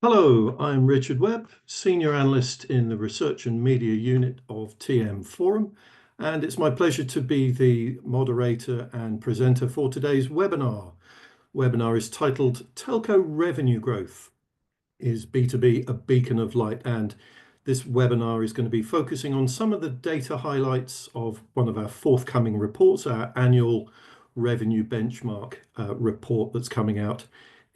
Hello, I'm Richard Webb, Senior Analyst in the Research and Media Unit of TM Forum, and it's my pleasure to be the moderator and presenter for today's webinar. Webinar is titled Telco Revenue Growth. Is B2B a beacon of light? And this webinar is going to be focusing on some of the data highlights of one of our forthcoming reports, our annual revenue benchmark report that's coming out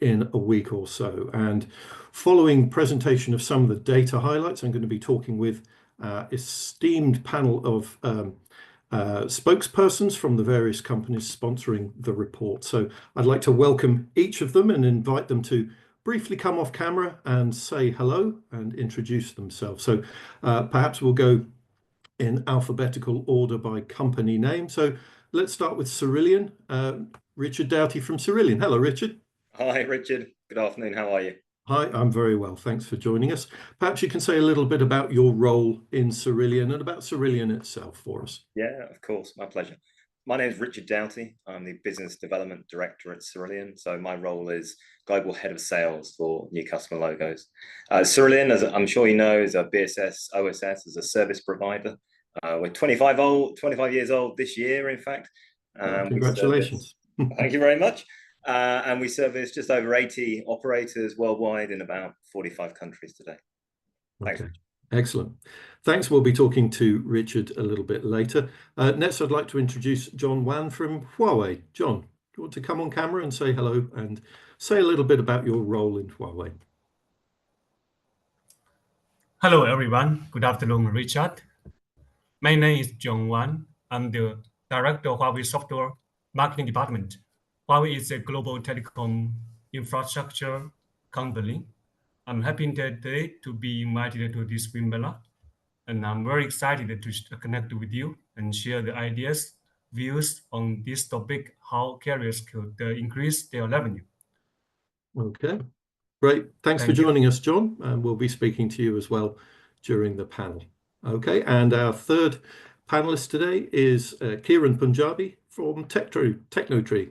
in a week or so. And following presentation of some of the data highlights, I'm going to be talking with esteemed panel of spokespersons from the various companies sponsoring the report. So I'd like to welcome each of them and invite them to briefly come off camera and say hello and introduce themselves. So perhaps we'll go in alphabetical order by company name. So let's start with Cerillion. Richard Doughty from Cerillion. Hello, Richard. Hi, Richard. Good afternoon. How are you? Hi, I'm very well. Thanks for joining us. Perhaps you can say a little bit about your role in Cerillion and about Cerillion itself for us. Yeah, of course. My pleasure. My name is Richard Doughty. I'm the Business Development Director at Cerillion. So my role is Global Head of Sales for new customer logos. Cerillion, as I'm sure you know, is a BSS OSS, as a service provider. We're 25 years old this year, in fact. Congratulations. Thank you very much. And we service just over 80 operators worldwide in about 45 countries today. Thanks. Okay. Excellent. Thanks. We'll be talking to Richard a little bit later. Next, I'd like to introduce John Wan from Huawei. John, do you want to come on camera and say hello and say a little bit about your role in Huawei? Hello, everyone. Good afternoon, Richard. My name is John Wan. I'm the Director of Huawei Software Marketing Department. Huawei is a global telecom infrastructure company. I'm happy today to be invited to this webinar, and I'm very excited to connect with you and share the ideas, views on this topic, how carriers could increase their revenue. Okay, great. Thanks for joining us, John, and we'll be speaking to you as well during the panel. Okay, and our third panelist today is Kiran Punjabi from Technotree.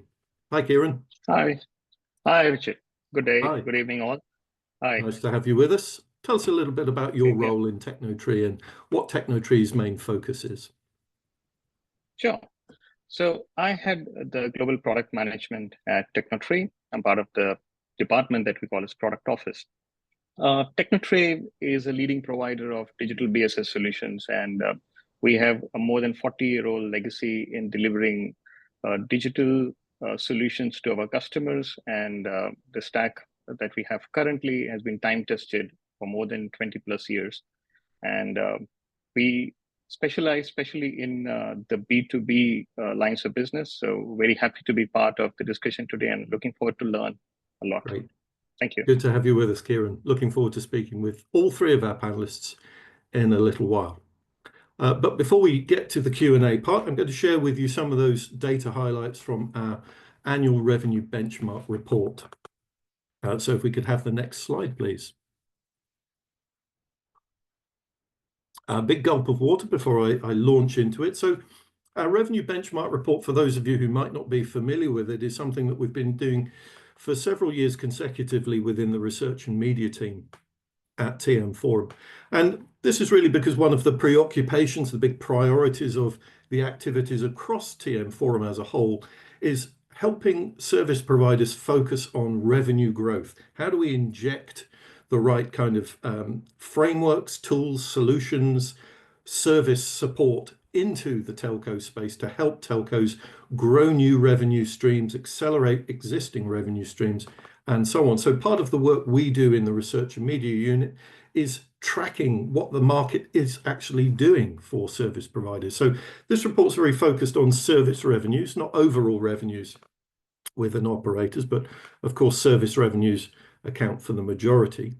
Hi, Kiran. Hi. Hi, Richard. Good day. Hi. Good evening, all. Hi. Nice to have you with us. Tell us a little bit about your role in Technotree and what Technotree's main focus is. Sure. So I had the global product management at Technotree. I'm part of the department that we call as product office. Technotree is a leading provider of digital BSS solutions, and we have a more than 40-year-old legacy in delivering digital solutions to our customers, and the stack that we have currently has been time tested for more than 20 plus years. And we specialize especially in the B2B lines of business. So very happy to be part of the discussion today and looking forward to learn a lot. Great. Thank you. Good to have you with us, Kiran. Looking forward to speaking with all three of our panelists in a little while. But before we get to the Q&A part, I'm going to share with you some of those data highlights from our annual revenue benchmark report. So if we could have the next slide, please. A big gulp of water before I launch into it. So our revenue benchmark report, for those of you who might not be familiar with it, is something that we've been doing for several years consecutively within the research and media team at TM Forum. And this is really because one of the preoccupations, the big priorities of the activities across TM Forum as a whole is helping service providers focus on revenue growth. How do we inject the right kind of frameworks, tools, solutions, service support into the telco space to help telcos grow new revenue streams, accelerate existing revenue streams, and so on. So part of the work we do in the research and media unit is tracking what the market is actually doing for service providers. So this report's very focused on service revenues, not overall revenues within operators, but of course service revenues account for the majority.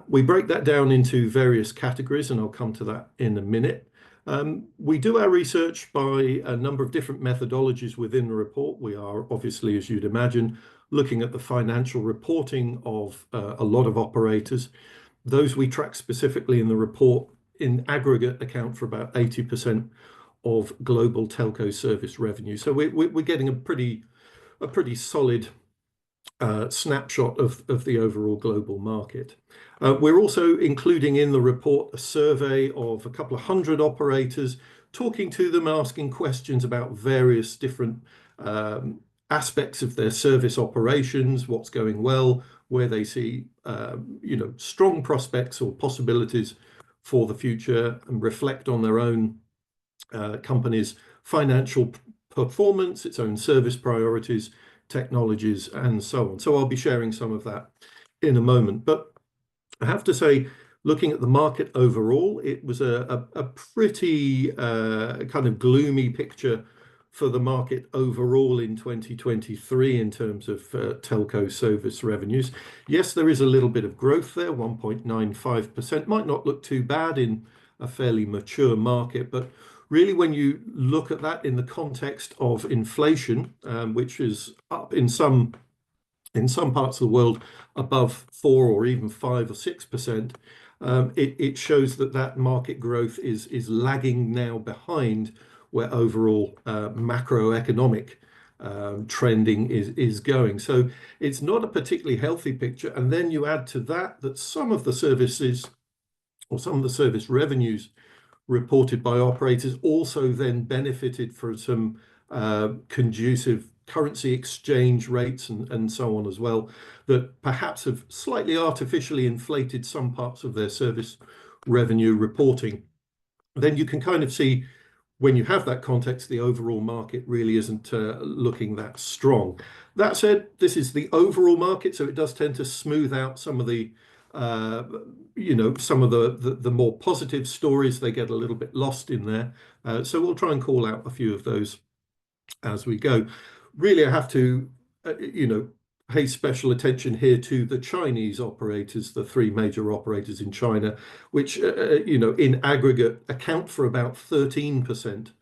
We break that down into various categories, and I'll come to that in a minute. We do our research by a number of different methodologies within the report. We are obviously, as you'd imagine, looking at the financial reporting of a lot of operators. Those we track specifically in the report in aggregate account for about 80% of global telco service revenue. So we're getting a pretty solid snapshot of the overall global market. We're also including in the report a survey of a couple of hundred operators, talking to them, asking questions about various different aspects of their service operations, what's going well, where they see strong prospects or possibilities for the future, and reflect on their own company's financial performance, its own service priorities, technologies, and so on. So I'll be sharing some of that in a moment. But I have to say, looking at the market overall, it was a pretty kind of gloomy picture for the market overall in 2023 in terms of telco service revenues. Yes, there is a little bit of growth there, 1.95%. Might not look too bad in a fairly mature market, but really when you look at that in the context of inflation, which is up in some parts of the world above 4 or even 5 or 6%, it shows that market growth is lagging now behind where overall macroeconomic trending is going. So it's not a particularly healthy picture. And then you add to that some of the services or some of the service revenues reported by operators also then benefited from some conducive currency exchange rates and so on as well, that perhaps have slightly artificially inflated some parts of their service revenue reporting. Then you can kind of see, when you have that context, the overall market really isn't looking that strong. That said, this is the overall market, so it does tend to smooth out some of the some of the more positive stories. They get a little bit lost in there. So we'll try and call out a few of those as we go. Really, I have to, pay special attention here to the Chinese operators, the 3 major operators in China, which, in aggregate account for about 13%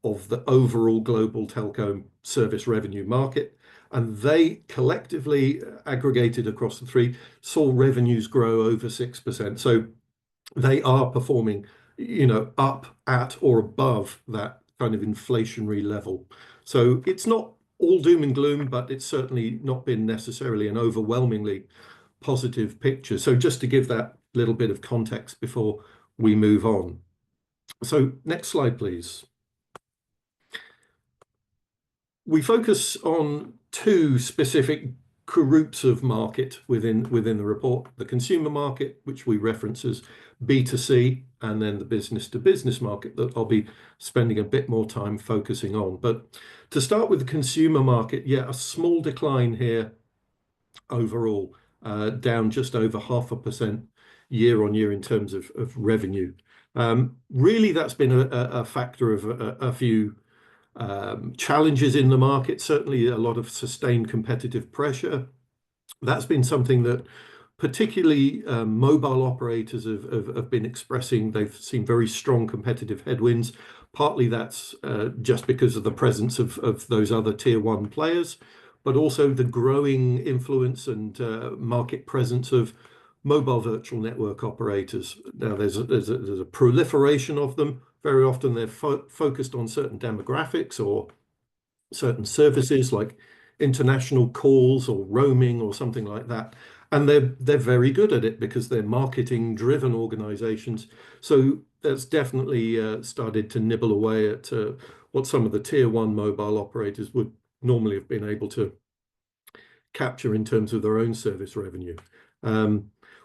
of the overall global telco service revenue market. And they collectively, aggregated across the 3, saw revenues grow over 6%. So they are performing, up at or above that kind of inflationary level. So it's not all doom and gloom, but it's certainly not been necessarily an overwhelmingly positive picture. So just to give that little bit of context before we move on. So next slide, please. We focus on 2 specific groups of market within the report: the consumer market, which we reference as B2C, and then the business to business market that I'll be spending a bit more time focusing on. But to start with the consumer market, a small decline here overall, down just over 0.5% year on year in terms of revenue. Really, that's been a factor of a few challenges in the market. Certainly a lot of sustained competitive pressure. That's been something that particularly mobile operators have been expressing. They've seen very strong competitive headwinds. Partly that's just because of the presence of those other tier 1 players, but also the growing influence and market presence of mobile virtual network operators. Now there's a proliferation of them. Very often they're focused on certain demographics or certain services like international calls or roaming or something like that. And they're very good at it because they're marketing driven organizations. So that's definitely started to nibble away at what some of the tier 1 mobile operators would normally have been able to capture in terms of their own service revenue.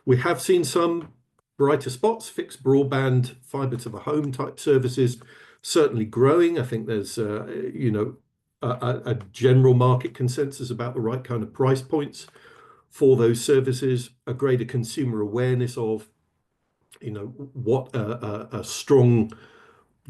We have seen some brighter spots: fixed broadband, fiber to the home type services certainly growing. I think there's a general market consensus about the right kind of price points for those services, a greater consumer awareness of what a strong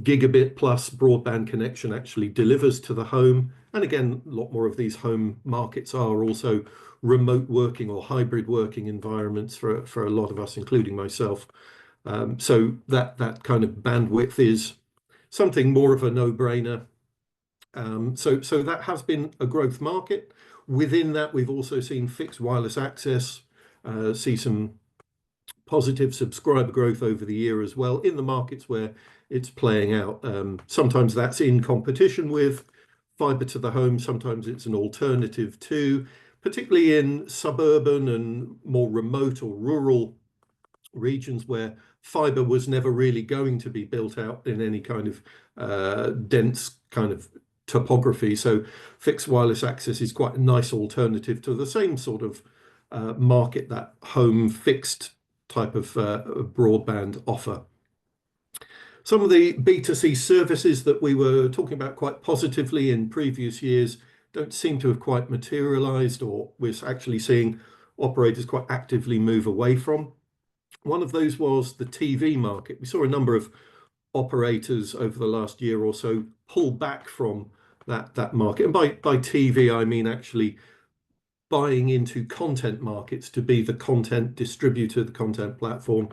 gigabit plus broadband connection actually delivers to the home. And again, a lot more of these home markets are also remote working or hybrid working environments for a lot of us, including myself. So that kind of bandwidth is something more of a no-brainer. So that has been a growth market. Within that, we've also seen fixed wireless access see some positive subscriber growth over the year as well in the markets where it's playing out. Sometimes that's in competition with fiber to the home. Sometimes it's an alternative to, particularly in suburban and more remote or rural regions where fiber was never really going to be built out in any kind of dense kind of topography. So fixed wireless access is quite a nice alternative to the same sort of market that home fixed type of broadband offer. Some of the B2C services that we were talking about quite positively in previous years don't seem to have quite materialized, or we're actually seeing operators quite actively move away from. One of those was the TV market. We saw a number of operators over the last year or so pull back from that market. And by TV, I mean actually buying into content markets to be the content distributor, the content platform.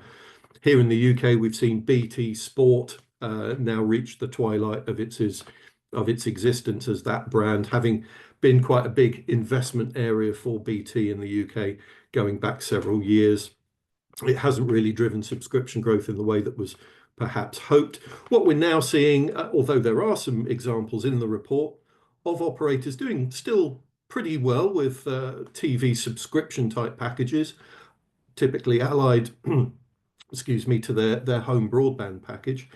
Here in the UK, we've seen BT Sport now reach the twilight of its existence as that brand, having been quite a big investment area for BT in the UK going back several years. It hasn't really driven subscription growth in the way that was perhaps hoped. What we're now seeing, although there are some examples in the report of operators doing still pretty well with TV subscription type packages, typically allied excuse me, to their home broadband package.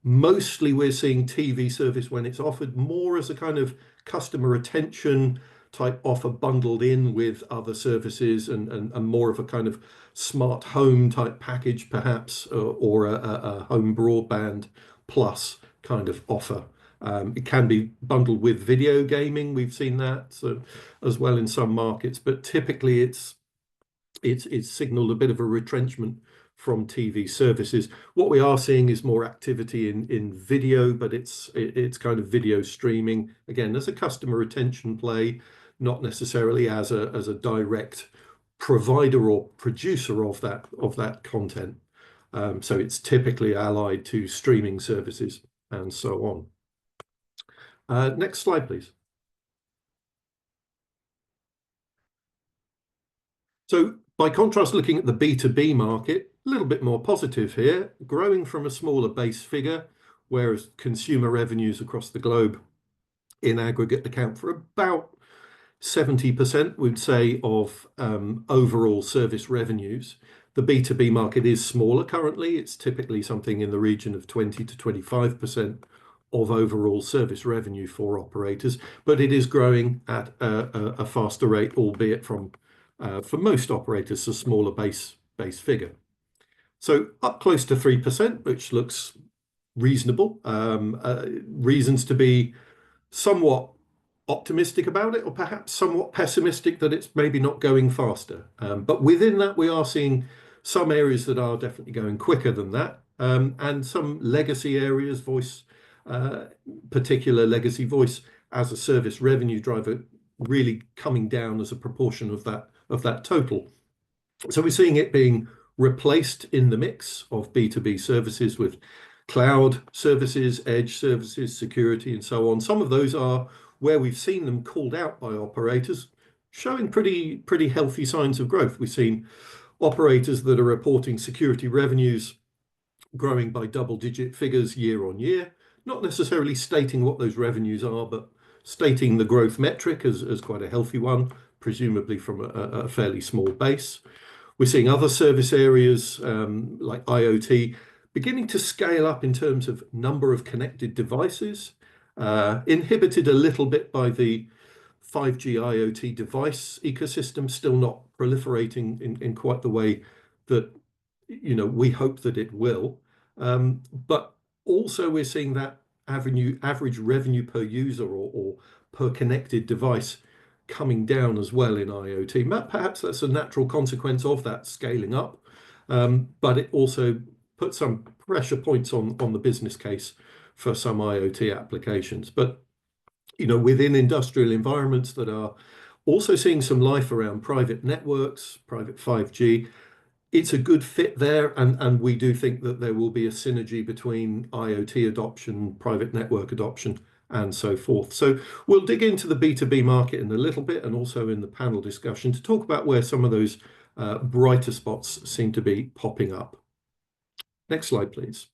Mostly we're seeing TV service when it's offered more as a kind of customer retention type offer bundled in with other services and more of a kind of smart home type package perhaps, or a home broadband plus kind of offer. It can be bundled with video gaming. We've seen that as well in some markets, but typically it's signaled a bit of a retrenchment from TV services. What we are seeing is more activity in video, but it's kind of video streaming again as a customer retention play, not necessarily as a direct provider or producer of that content. So it's typically allied to streaming services and so on. Next slide, please. So by contrast, looking at the B2B market, a little bit more positive here, growing from a smaller base figure, whereas consumer revenues across the globe in aggregate account for about 70%, we'd say, of overall service revenues. The B2B market is smaller currently. It's typically something in the region of 20 to 25% of overall service revenue for operators, but it is growing at a faster rate, albeit from for most operators, a smaller base figure. So up close to 3%, which looks reasonable. Reasons to be somewhat optimistic about it, or perhaps somewhat pessimistic that it's maybe not going faster. But within that, we are seeing some areas that are definitely going quicker than that, and some legacy areas, voice, particular legacy voice as a service revenue driver, really coming down as a proportion of that total. So we're seeing it being replaced in the mix of B2B services with cloud services, edge services, security, and so on. Some of those are where we've seen them called out by operators, showing pretty healthy signs of growth. We've seen operators that are reporting security revenues growing by double-digit figures year on year, not necessarily stating what those revenues are, but stating the growth metric as quite a healthy one, presumably from a fairly small base. We're seeing other service areas like IoT beginning to scale up in terms of number of connected devices, inhibited a little bit by the 5G IoT device ecosystem, still not proliferating in quite the way that we hope that it will. But also we're seeing that average revenue per user or per connected device coming down as well in IoT. Perhaps that's a natural consequence of that scaling up, but it also puts some pressure points on the business case for some IoT applications. But within industrial environments that are also seeing some life around private networks, private 5G, it's a good fit there, and we do think that there will be a synergy between IoT adoption, private network adoption, and so forth. So we'll dig into the B2B market in a little bit, and also in the panel discussion to talk about where some of those brighter spots seem to be popping up. Next slide, please.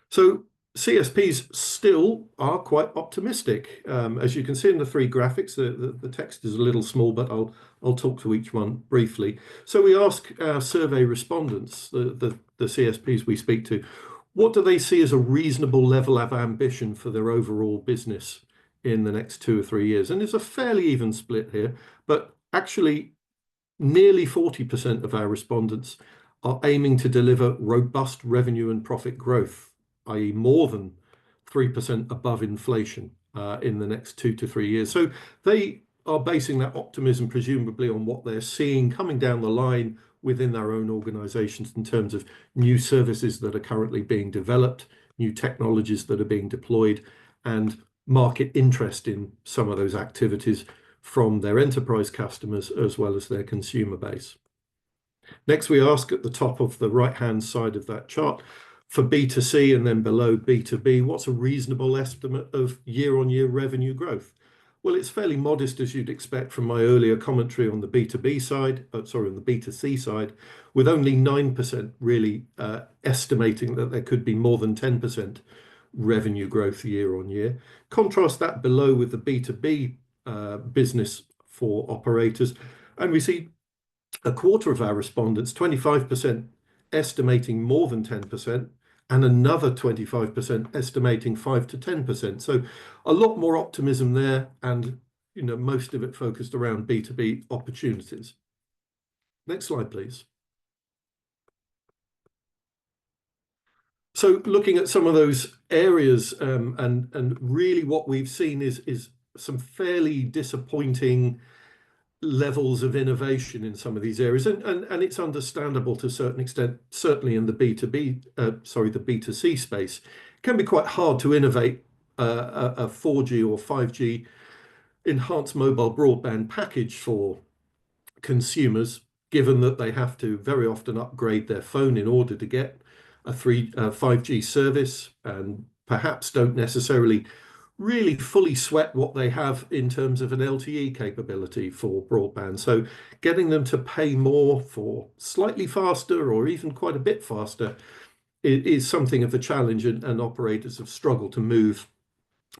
So CSPs still are quite optimistic. As you can see in the three graphics, the text is a little small, but I'll talk to each one briefly. So we ask our survey respondents, the CSPs we speak to, what do they see as a reasonable level of ambition for their overall business in the next 2 or 3 years? And there's a fairly even split here, but actually nearly 40% of our respondents are aiming to deliver robust revenue and profit growth, i.e. more than 3% above inflation in the next 2 to 3 years. So they are basing that optimism presumably on what they're seeing coming down the line within their own organizations in terms of new services that are currently being developed, new technologies that are being deployed, and market interest in some of those activities from their enterprise customers as well as their consumer base. Next, we ask at the top of the right-hand side of that chart for B2C and then below B2B, what's a reasonable estimate of year-on-year revenue growth? Well, it's fairly modest, as you'd expect from my earlier commentary on the B2B side, on the B2C side, with only 9% really estimating that there could be more than 10% revenue growth year on year. Contrast that below with the B2B business for operators, and we see a quarter of our respondents, 25%, estimating more than 10%, and another 25% estimating 5 to 10%. So a lot more optimism there, and most of it focused around B2B opportunities. Next slide, please. So looking at some of those areas, and really what we've seen is some fairly disappointing levels of innovation in some of these areas, and it's understandable to a certain extent. Certainly in the the B2C space, it can be quite hard to innovate a 4G or 5G enhanced mobile broadband package for consumers, given that they have to very often upgrade their phone in order to get a 5G service, and perhaps don't necessarily really fully sweat what they have in terms of an LTE capability for broadband. So getting them to pay more for slightly faster or even quite a bit faster is something of a challenge, and operators have struggled to move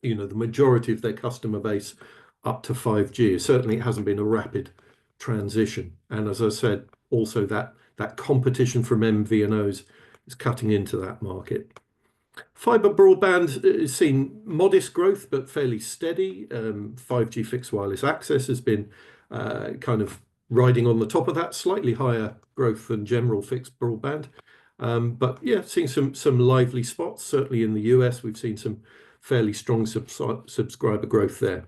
the majority of their customer base up to 5G. Certainly it hasn't been a rapid transition, and as I said, also that competition from MVNOs is cutting into that market. Fiber broadband has seen modest growth, but fairly steady. 5G fixed wireless access has been kind of riding on the top of that, slightly higher growth than general fixed broadband. But yeah, seeing some lively spots. Certainly in the US, we've seen some fairly strong subscriber growth there.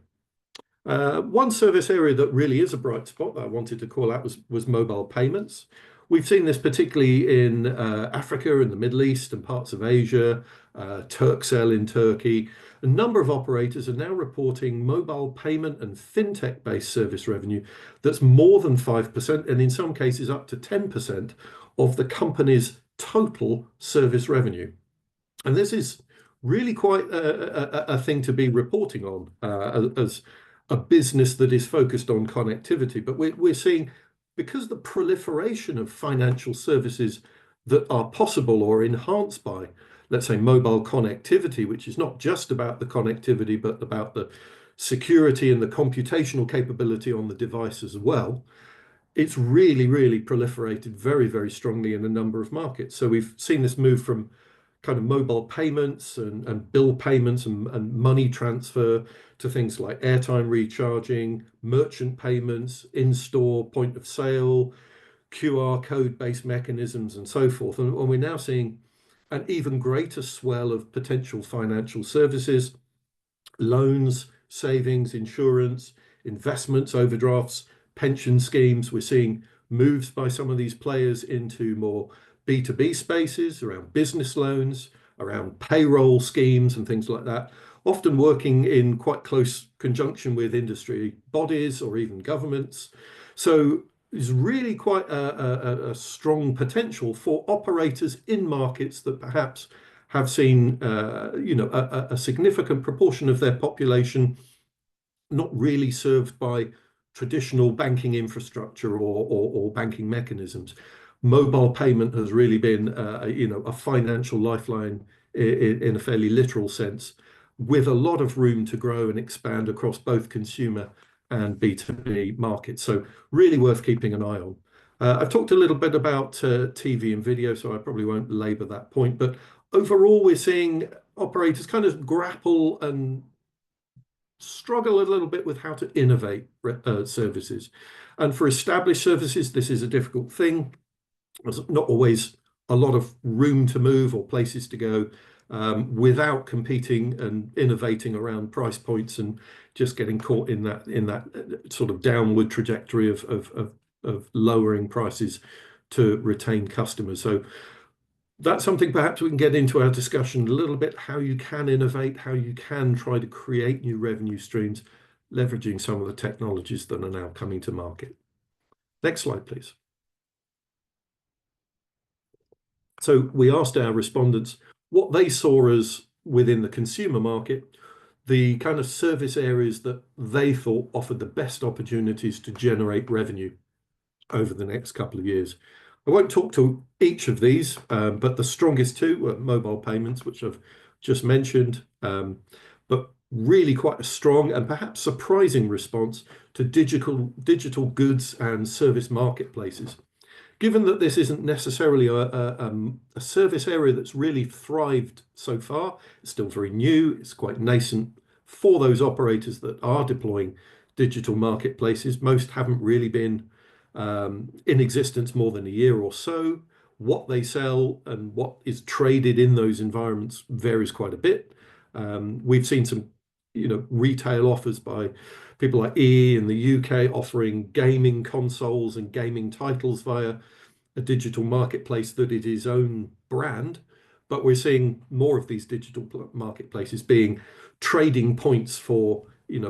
One service area that really is a bright spot that I wanted to call out was mobile payments. We've seen this particularly in Africa and the Middle East and parts of Asia, Turkcell in Turkey. A number of operators are now reporting mobile payment and fintech-based service revenue that's more than 5%, and in some cases up to 10% of the company's total service revenue. And this is really quite a thing to be reporting on as a business that is focused on connectivity. But we're seeing, because the proliferation of financial services that are possible or enhanced by, let's say, mobile connectivity, which is not just about the connectivity, but about the security and the computational capability on the device as well, it's really, really proliferated very, very strongly in a number of markets. So we've seen this move from kind of mobile payments and bill payments and money transfer to things like airtime recharging, merchant payments, in-store point of sale, QR code-based mechanisms, and so forth. And we're now seeing an even greater swell of potential financial services, loans, savings, insurance, investments, overdrafts, pension schemes. We're seeing moves by some of these players into more B2B spaces around business loans, around payroll schemes and things like that, often working in quite close conjunction with industry bodies or even governments. So there's really quite a strong potential for operators in markets that perhaps have seen a significant proportion of their population not really served by traditional banking infrastructure or banking mechanisms. Mobile payment has really been a financial lifeline in a fairly literal sense, with a lot of room to grow and expand across both consumer and B2B markets. So really worth keeping an eye on. I've talked a little bit about TV and video, so I probably won't labor that point. But overall, we're seeing operators kind of grapple and struggle a little bit with how to innovate services. And for established services, this is a difficult thing. There's not always a lot of room to move or places to go without competing and innovating around price points and just getting caught in that sort of downward trajectory of lowering prices to retain customers. So that's something perhaps we can get into our discussion a little bit, how you can innovate, how you can try to create new revenue streams, leveraging some of the technologies that are now coming to market. Next slide, please. So we asked our respondents what they saw as within the consumer market, the kind of service areas that they thought offered the best opportunities to generate revenue over the next couple of years. I won't talk to each of these, but the strongest two were mobile payments, which I've just mentioned, but really quite a strong and perhaps surprising response to digital goods and service marketplaces. Given that this isn't necessarily a service area that's really thrived so far, it's still very new, it's quite nascent for those operators that are deploying digital marketplaces. Most haven't really been in existence more than a year or so. What they sell and what is traded in those environments varies quite a bit. We've seen some, retail offers by people like EE in the UK offering gaming consoles and gaming titles via a digital marketplace that is its own brand. But we're seeing more of these digital marketplaces being trading points for,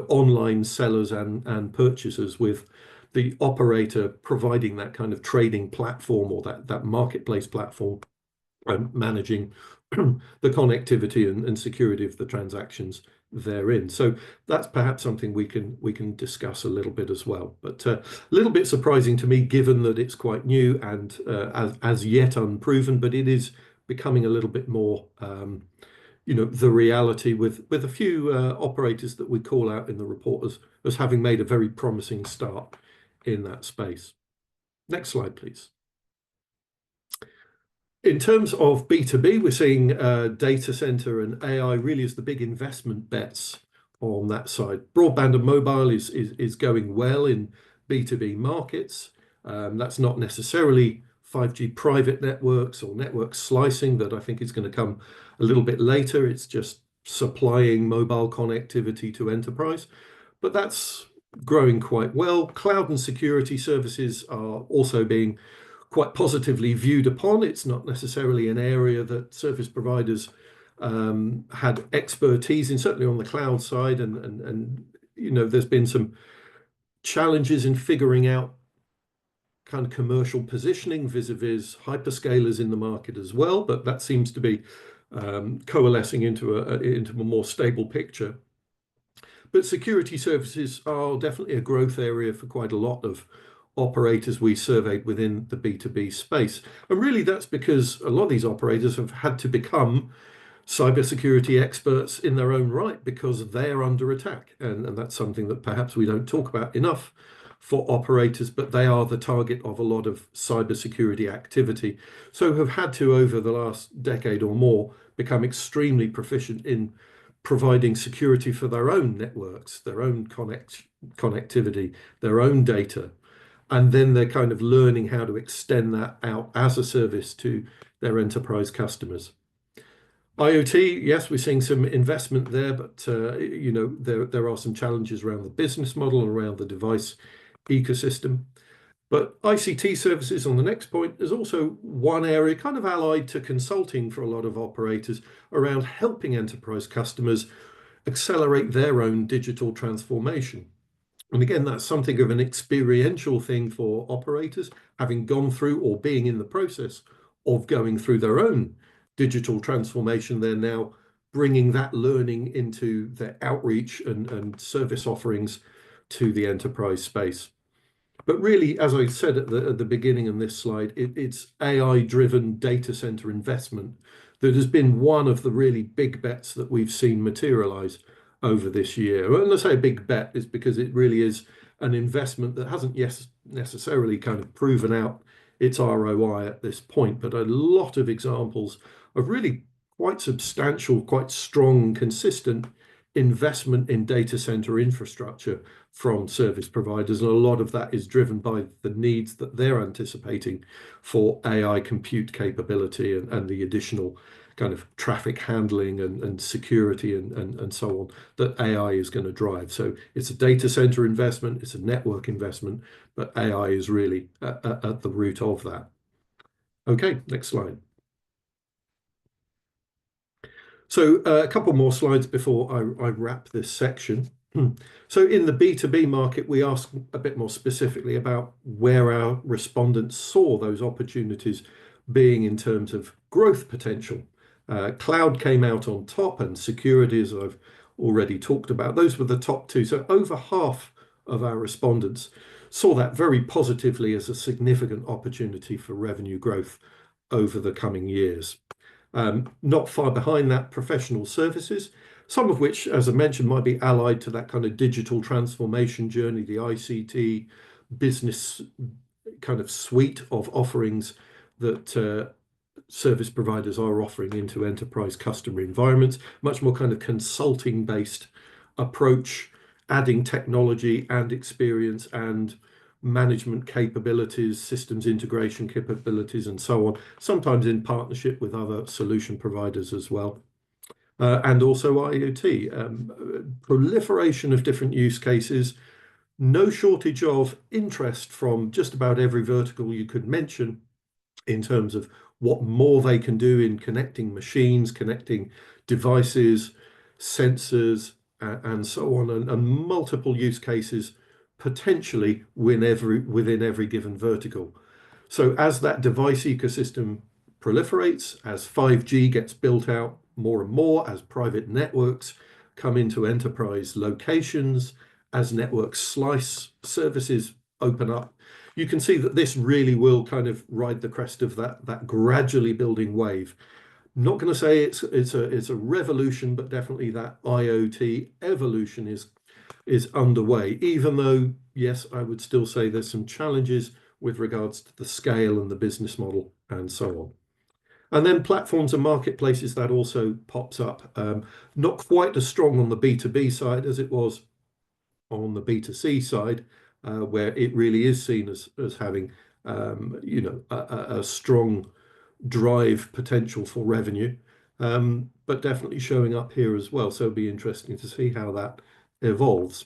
online sellers and purchasers, with the operator providing that kind of trading platform or that marketplace platform and managing the connectivity and security of the transactions therein. So that's perhaps something we can discuss a little bit as well. But a little bit surprising to me, given that it's quite new and as yet unproven, but it is becoming a little bit more the reality with a few operators that we call out in the report as having made a very promising start in that space. Next slide, please. In terms of B2B, we're seeing data center and AI really as the big investment bets on that side. Broadband and mobile is going well in B2B markets. That's not necessarily 5G private networks or network slicing that I think is going to come a little bit later. It's just supplying mobile connectivity to enterprise, but that's growing quite well. Cloud and security services are also being quite positively viewed upon. It's not necessarily an area that service providers had expertise in, certainly on the cloud side, and there's been some challenges in figuring out kind of commercial positioning vis-a-vis hyperscalers in the market as well, but that seems to be coalescing into a more stable picture. But security services are definitely a growth area for quite a lot of operators we surveyed within the B2B space. And really that's because a lot of these operators have had to become cybersecurity experts in their own right because they're under attack. And that's something that perhaps we don't talk about enough for operators, but they are the target of a lot of cybersecurity activity. So have had to, over the last decade or more, become extremely proficient in providing security for their own networks, their own connectivity, their own data. And then they're kind of learning how to extend that out as a service to their enterprise customers. IoT, yes, we're seeing some investment there, but there are some challenges around the business model and around the device ecosystem. But ICT services on the next point is also one area kind of allied to consulting for a lot of operators around helping enterprise customers accelerate their own digital transformation. And again, that's something of an experiential thing for operators, having gone through or being in the process of going through their own digital transformation. They're now bringing that learning into their outreach and service offerings to the enterprise space. But really, as I said at the beginning of this slide, it's AI-driven data center investment that has been one of the really big bets that we've seen materialize over this year. And I say a big bet is because it really is an investment that hasn't yet necessarily kind of proven out its ROI at this point, but a lot of examples of really quite substantial, quite strong, consistent investment in data center infrastructure from service providers. And a lot of that is driven by the needs that they're anticipating for AI compute capability and the additional kind of traffic handling and security and so on that AI is going to drive. So it's a data center investment, it's a network investment, but AI is really at the root of that. Okay, next slide. So a couple more slides before I wrap this section. So in the B2B market, we ask a bit more specifically about where our respondents saw those opportunities being in terms of growth potential. Cloud came out on top, and security, as I've already talked about. Those were the top two. So over half of our respondents saw that very positively as a significant opportunity for revenue growth over the coming years. Not far behind that, professional services, some of which, as I mentioned, might be allied to that kind of digital transformation journey, the ICT business kind of suite of offerings that service providers are offering into enterprise customer environments, much more kind of consulting based approach, adding technology and experience and management capabilities, systems integration capabilities, and so on, sometimes in partnership with other solution providers as well. And also IoT, proliferation of different use cases, no shortage of interest from just about every vertical you could mention in terms of what more they can do in connecting machines, connecting devices, sensors, and so on, and multiple use cases potentially within every given vertical. So as that device ecosystem proliferates, as 5G gets built out more and more, as private networks come into enterprise locations, as network slice services open up, you can see that this really will kind of ride the crest of that gradually building wave. Not going to say it's a revolution, but definitely that IoT evolution is underway, even though, yes, I would still say there's some challenges with regards to the scale and the business model and so on. And then platforms and marketplaces, that also pops up. Not quite as strong on the B2B side as it was on the B2C side, where it really is seen as having a strong drive potential for revenue, but definitely showing up here as well. So it'll be interesting to see how that evolves.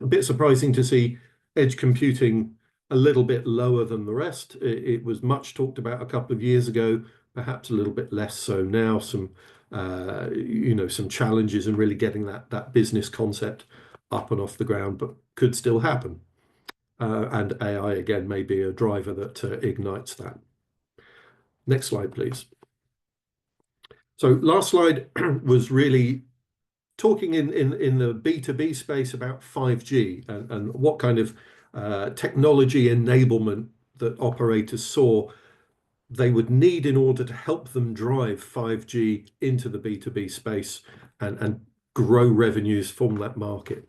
A bit surprising to see edge computing a little bit lower than the rest. It was much talked about a couple of years ago, perhaps a little bit less so now. Some challenges in really getting that business concept up and off the ground, but could still happen. And AI again may be a driver that ignites that. Next slide, please. So last slide was really talking in the B2B space about 5G and what kind of technology enablement that operators saw they would need in order to help them drive 5G into the B2B space and grow revenues from that market.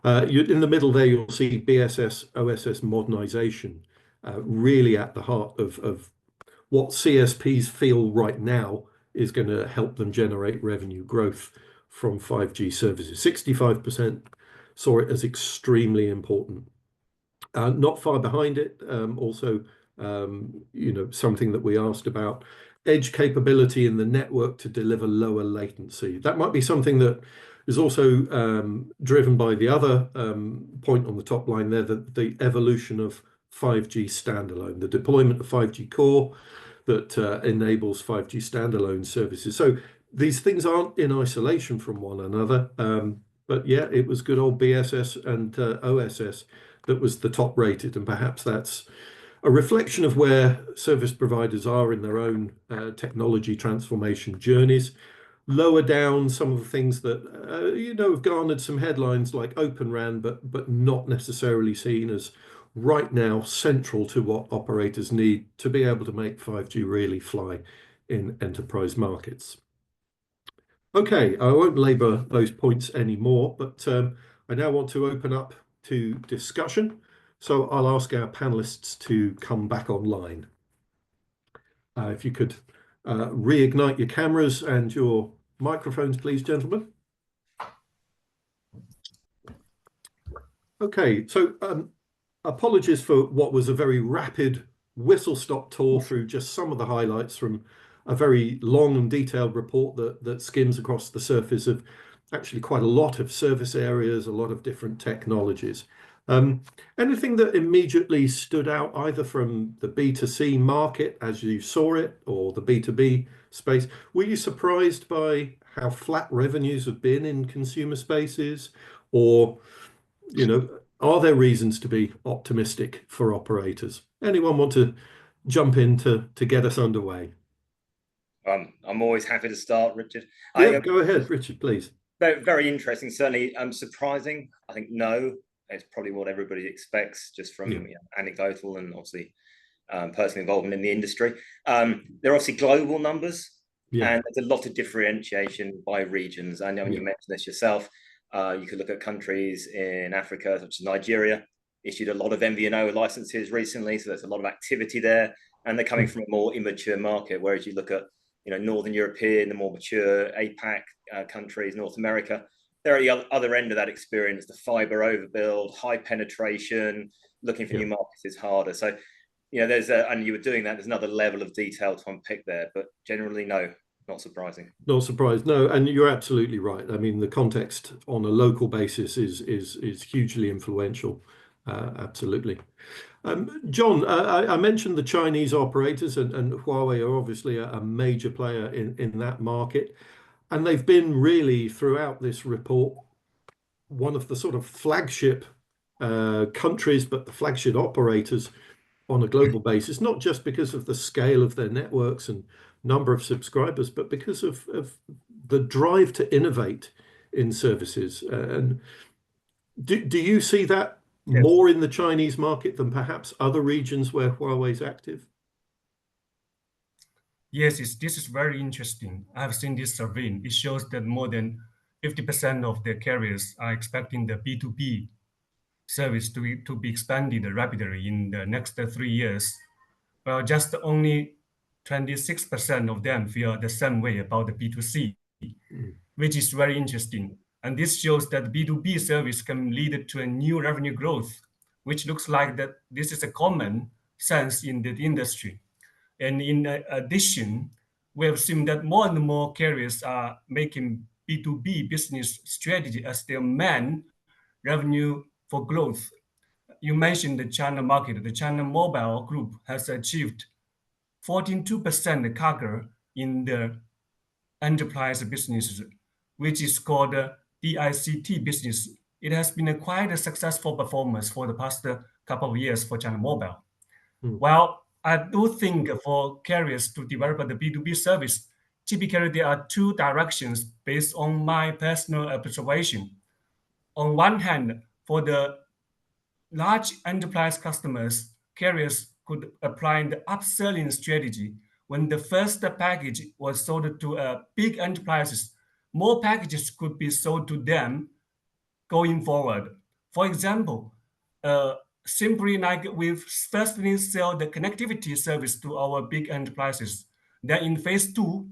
In the middle there, you'll see BSS, OSS modernization, really at the heart of what CSPs feel right now is going to help them generate revenue growth from 5G services. 65% saw it as extremely important. Not far behind it, also, something that we asked about, edge capability in the network to deliver lower latency. That might be something that is also driven by the other point on the top line there, the evolution of 5G standalone, the deployment of 5G core that enables 5G standalone services. So these things aren't in isolation from one another, but yeah, it was good old BSS and OSS that was the top rated, and perhaps that's a reflection of where service providers are in their own technology transformation journeys. Lower down, some of the things that have garnered some headlines like Open RAN, but not necessarily seen as right now central to what operators need to be able to make 5G really fly in enterprise markets. Okay, I won't labour those points anymore, but I now want to open up to discussion. So I'll ask our panelists to come back online. If you could reignite your cameras and your microphones, please, gentlemen. Okay, so apologies for what was a very rapid whistle-stop tour through just some of the highlights from a very long and detailed report that skims across the surface of actually quite a lot of service areas, a lot of different technologies. Anything that immediately stood out either from the B2C market as you saw it or the B2B space? Were you surprised by how flat revenues have been in consumer spaces, or, you know, are there reasons to be optimistic for operators? Anyone want to jump in to get us underway? I'm always happy to start, Richard. Yeah, go ahead, Richard, please. Very, very interesting. Certainly surprising. I think no, it's probably what everybody expects just from anecdotal and obviously personal involvement in the industry. They're obviously global numbers, and there's a lot of differentiation by regions. I know you mentioned this yourself. You could look at countries in Africa, such as Nigeria, issued a lot of MVNO licenses recently, so there's a lot of activity there, and they're coming from a more immature market. Whereas you look at, you know, Northern European, the more mature APAC countries, North America, they're at the other end of that experience. The fiber overbuild, high penetration, looking for new markets is harder. So, you know, and you were doing that. There's another level of detail to unpick there, but generally, no. Not surprising. Not surprised, no, and you're absolutely right. I mean, the context on a local basis is hugely influential. Absolutely. John, I mentioned the Chinese operators, and Huawei are obviously a major player in that market, and they've been really throughout this report one of the sort of flagship countries, but the flagship operators on a global basis, not just because of the scale of their networks and number of subscribers, but because of the drive to innovate in services. And do you see that more in the Chinese market than perhaps other regions where Huawei is active? Yes, this is very interesting. I've seen this survey. It shows that more than 50% of the carriers are expecting the B2B service to be expanded rapidly in the next 3 years. Well, just only 26% of them feel the same way about the B2C, which is very interesting. And this shows that B2B service can lead to a new revenue growth, which looks like that this is a common sense in the industry. And in addition, we have seen that more and more carriers are making B2B business strategy as their main revenue for growth. You mentioned the China market. The China Mobile Group has achieved 14.2% CAGR in the enterprise business, which is called the DICT business. It has been quite a successful performance for the past couple of years for China Mobile. Well, I do think for carriers to develop the B2B service, typically there are two directions based on my personal observation. On one hand, for the large enterprise customers, carriers could apply the upselling strategy. When the first package was sold to big enterprises, more packages could be sold to them going forward. For example, simply like we firstly sell the connectivity service to our big enterprises. Then in phase 2,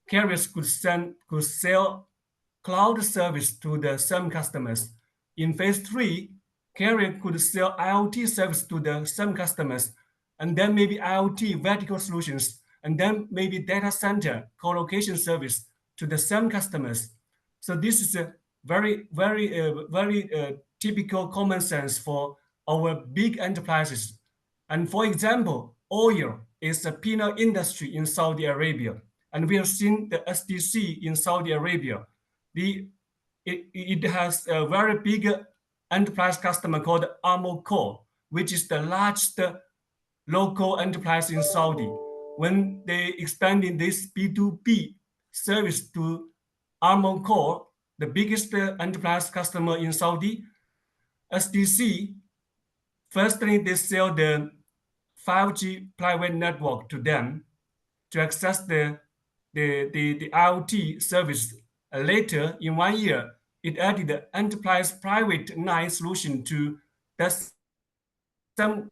carriers could sell cloud service to the same customers. In phase 3, carrier could sell IoT service to the same customers, and then maybe IoT vertical solutions, and then maybe data center co-location service to the same customers. So this is a very typical common sense for our big enterprises. And for example, oil is a peanut industry in Saudi Arabia, and we have seen the SDC in Saudi Arabia. It has a very big enterprise customer called Aramco, which is the largest local enterprise in Saudi. When they expanded this B2B service to Aramco, the biggest enterprise customer in Saudi, SDC, firstly, they sell the 5G private network to them to access the the IoT service. Later, in 1 year, it added the enterprise private line solution to the some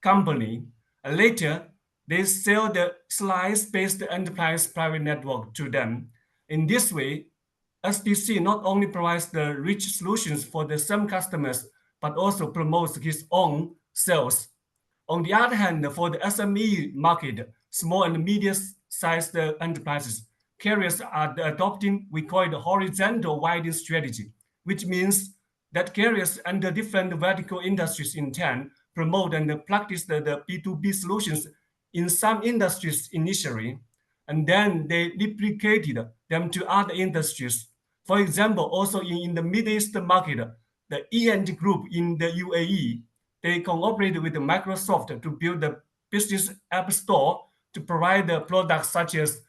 company. Later, they sell the slice-based enterprise private network to them. In this way, SDC not only provides the rich solutions for the some customers, but also promotes his own sales. On the other hand, for the SME market, small and medium-sized enterprises, carriers are adopting, we call it the horizontal widening strategy, which means that carriers under different vertical industries in turn promote and practice the B2B solutions in some industries initially, and then they replicated them to other industries. For example, also in the Middle East market, the ENT group in the UAE, they cooperated with Microsoft to build the business app store to provide the products such as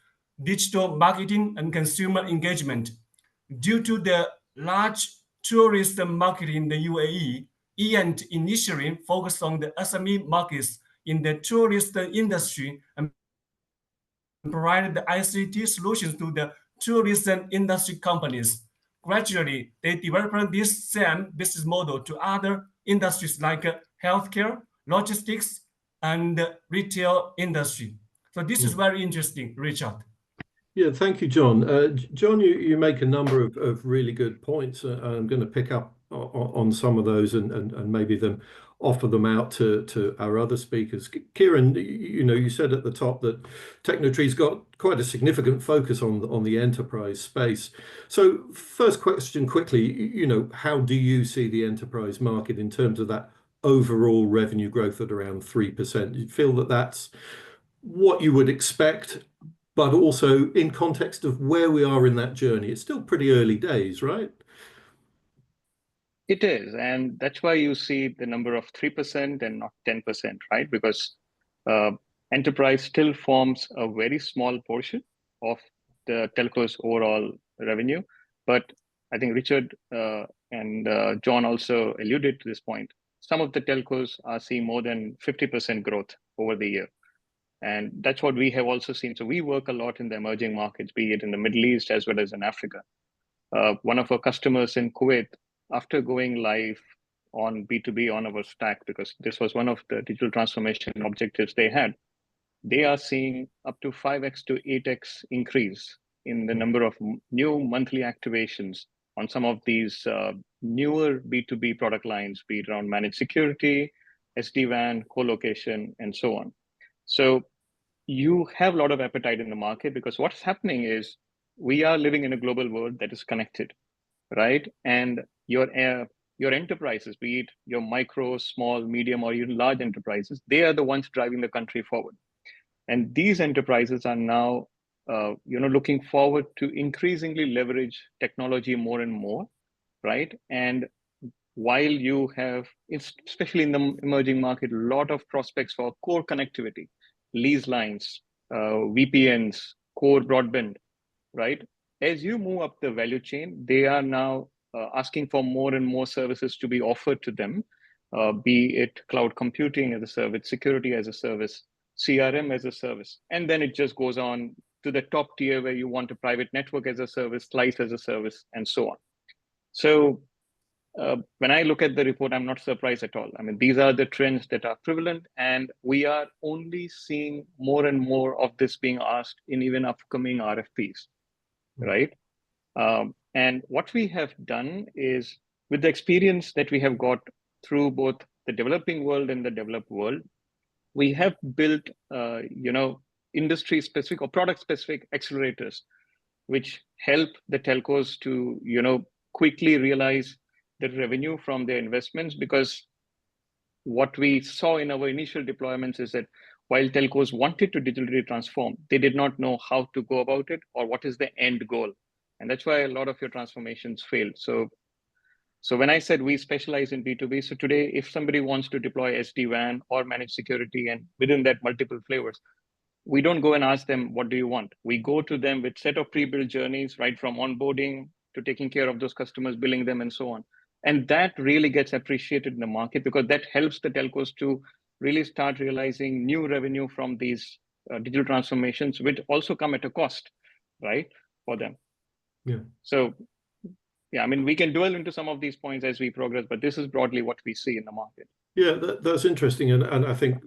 digital marketing and consumer engagement. Due to the large tourist market in the UAE, ENT initially focused on the SME markets in the tourist industry and provided the ICT solutions to the tourism industry companies. Gradually, they developed this same business model to other industries like healthcare, logistics, and retail industry. So this is very interesting, Richard. Yeah, thank you, John. John, you make a number of really good points. I'm going to pick up on some of those and maybe then offer them out to our other speakers. Kieran, you said at the top that Tecnotree's got quite a significant focus on the enterprise space. So first question quickly, how do you see the enterprise market in terms of that overall revenue growth at around 3%? Do you feel that that's what you would expect, but also in context of where we are in that journey? It's still pretty early days, right? It is, and that's why you see the number of 3% and not 10%, right? Because enterprise still forms a very small portion of the telco's overall revenue. But I think Richard and John also alluded to this point. Some of the telcos are seeing more than 50% growth over the year. And that's what we have also seen. So we work a lot in the emerging markets, be it in the Middle East as well as in Africa. One of our customers in Kuwait, after going live on B2B on our stack, because this was one of the digital transformation objectives they had, they are seeing up to 5x to 8x increase in the number of new monthly activations on some of these newer B2B product lines, be it around managed security, SD-WAN, co-location, and so on. So you have a lot of appetite in the market because what's happening is we are living in a global world that is connected, right? And your enterprises, be it your micro, small, medium, or even large enterprises, they are the ones driving the country forward. And these enterprises are now, looking forward to increasingly leverage technology more and more, right? And while you have, especially in the emerging market, a lot of prospects for core connectivity, lease lines, VPNs, core broadband, right? As you move up the value chain, they are now asking for more and more services to be offered to them, be it cloud computing as a service, security as a service, CRM as a service. And then it just goes on to the top tier where you want a private network as a service, slice as a service, and so on. So when I look at the report, I'm not surprised at all. I mean, these are the trends that are prevalent, and we are only seeing more and more of this being asked in even upcoming RFPs, right? And what we have done is, with the experience that we have got through both the developing world and the developed world, we have built, industry-specific or product-specific accelerators, which help the telcos to, quickly realize the revenue from their investments. Because what we saw in our initial deployments is that while telcos wanted to digitally transform, they did not know how to go about it or what is the end goal. And that's why a lot of your transformations failed. So when I said we specialize in B2B, so today, if somebody wants to deploy SD-WAN or managed security and within that multiple flavors, we don't go and ask them, what do you want? We go to them with set of pre-built journeys, right from onboarding to taking care of those customers, billing them, and so on. And that really gets appreciated in the market because that helps the telcos to really start realizing new revenue from these digital transformations, which also come at a cost, right, for them. Yeah. So, yeah, I mean, we can dwell into some of these points as we progress, but this is broadly what we see in the market. Yeah, that's interesting. And I think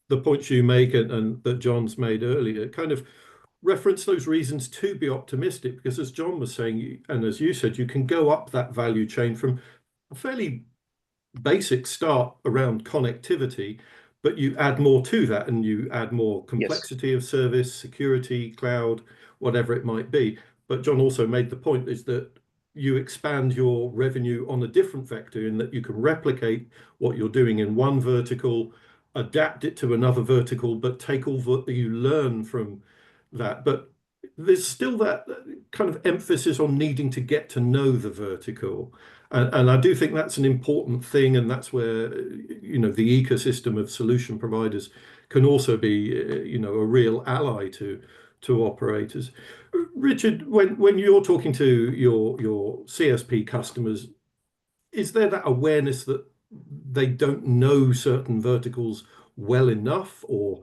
the points you make and that John's made earlier kind of reference those reasons to be optimistic, because as John was saying, and as you said, you can go up that value chain from a fairly basic start around connectivity, but you add more to that and you add more complexity of service, security, cloud, whatever it might be. But John also made the point is that you expand your revenue on a different vector in that you can replicate what you're doing in one vertical, adapt it to another vertical, but take all that you learn from that. But there's still that kind of emphasis on needing to get to know the vertical. And I do think that's an important thing. And that's where, you know, the ecosystem of solution providers can also be, you know, a real ally to operators. Richard, when you're talking to your CSP customers, is there that awareness that they don't know certain verticals well enough, or,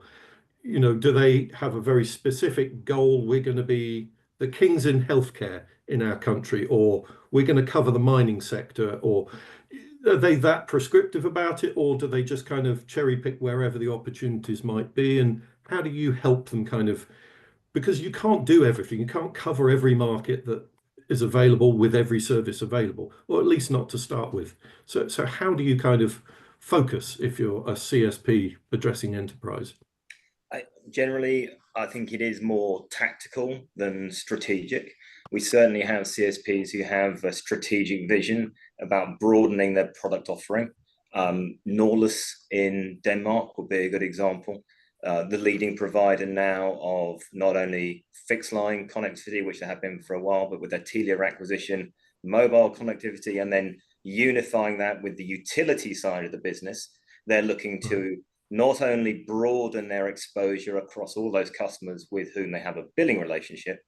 you know, do they have a very specific goal? We're going to be the kings in healthcare in our country, or we're going to cover the mining sector, or are they that prescriptive about it, or do they just kind of cherry pick wherever the opportunities might be? And how do you help them kind of, because you can't do everything, you can't cover every market that is available with every service available, or at least not to start with. So how do you kind of focus if you're a CSP addressing enterprise? Generally, I think it is more tactical than strategic. We certainly have CSPs who have a strategic vision about broadening their product offering. Norlys in Denmark would be a good example. The leading provider now of not only fixed line connectivity, which they have been for a while, but with their Telia acquisition, mobile connectivity, and then unifying that with the utility side of the business. They're looking to not only broaden their exposure across all those customers with whom they have a billing relationship,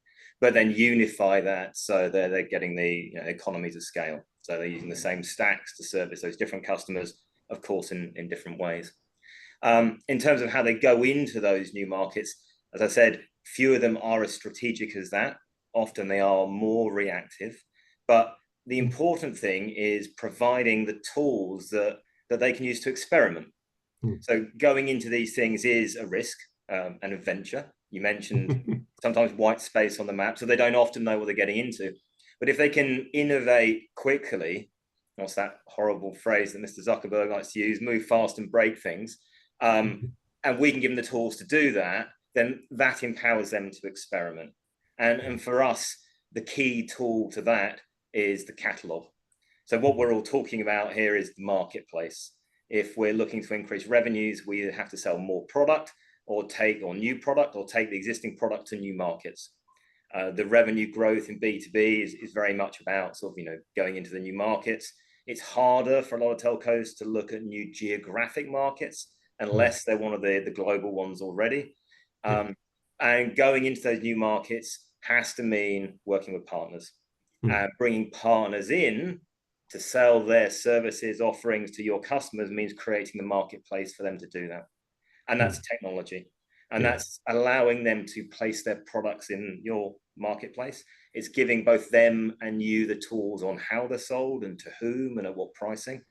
but then unify that so they're getting the economies of scale. So they're using the same stacks to service those different customers, of course, in different ways. In terms of how they go into those new markets, as I said, few of them are as strategic as that. Often they are more reactive. But the important thing is providing the tools that they can use to experiment. So going into these things is a risk, an adventure. You mentioned sometimes white space on the map, so they don't often know what they're getting into. But if they can innovate quickly, what's that horrible phrase that Mr. Zuckerberg likes to use, move fast and break things, and we can give them the tools to do that, then that empowers them to experiment. And for us, the key tool to that is the catalog. So what we're all talking about here is the marketplace. If we're looking to increase revenues, we either have to sell more product or new product or take the existing product to new markets. The revenue growth in B2B is very much about sort of, going into the new markets. It's harder for a lot of telcos to look at new geographic markets unless they're one of the global ones already. And going into those new markets has to mean working with partners, bringing partners in to sell their services offerings to your customers means creating the marketplace for them to do that. And that's technology. And that's allowing them to place their products in your marketplace. It's giving both them and you the tools on how they're sold and to whom and at what pricing.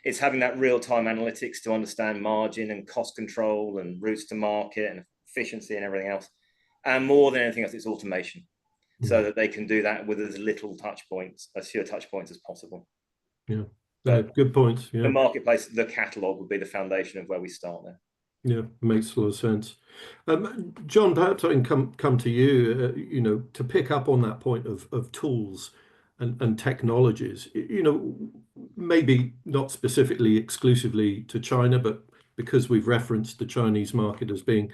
It's having that real-time analytics to understand margin and cost control and routes to market and efficiency and everything else. And more than anything else, it's automation so that they can do that with as little touch points, as few touch points as possible. Good points. The marketplace, the catalog would be the foundation of where we start there. Yeah, makes a lot of sense. John, perhaps I can come to you, to pick up on that point of tools and technologies, maybe not specifically exclusively to China, but because we've referenced the Chinese market as being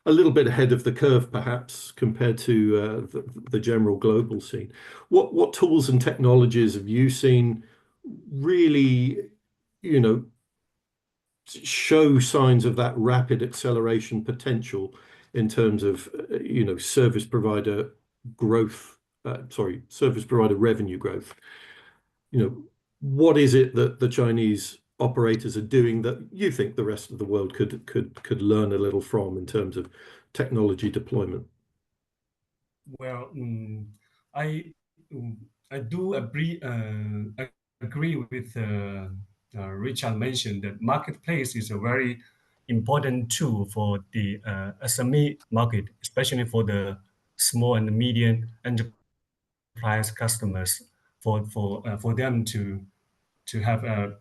a little bit ahead of the curve, perhaps, compared to the general global scene. What tools and technologies have you seen really, show signs of that rapid acceleration potential in terms of, service provider growth, service provider revenue growth? What is it that the Chinese operators are doing that you think the rest of the world could learn a little from in terms of technology deployment? Well, I do agree with Richard mentioned that marketplace is a very important tool for the SME market, especially for the small and medium enterprise customers, for them to have a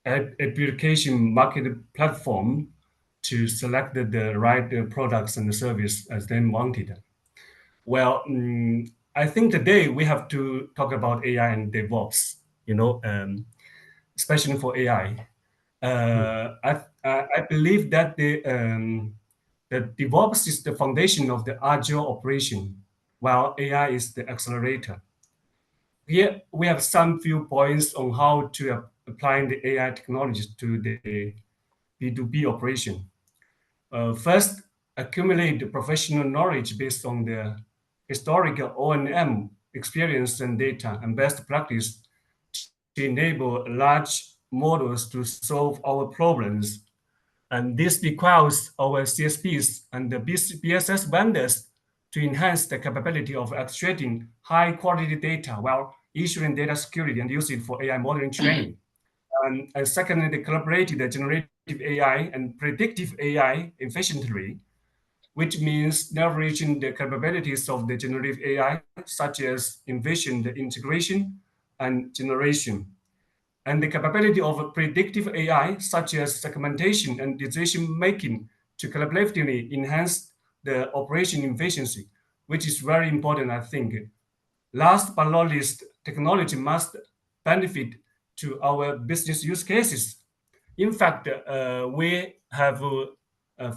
application market platform to select the right products and the service as they wanted. Well, I think today we have to talk about AI and DevOps, especially for AI. I believe that the DevOps is the foundation of the agile operation, while AI is the accelerator. Here we have some few points on how to apply the AI technologies to the B2B operation. First, accumulate the professional knowledge based on the historical O&M experience and data and best practice to enable large models to solve our problems. And this requires our CSPs and the BSS vendors to enhance the capability of extracting high quality data while ensuring data security and use it for AI modeling training. And secondly, they collaborated the generative AI and predictive AI efficiently, which means leveraging the capabilities of the generative AI, such as envision, the integration, and generation, and the capability of predictive AI, such as segmentation and decision-making, to collaboratively enhance the operation efficiency, which is very important, I think. Last but not least, technology must benefit to our business use cases. In fact, we have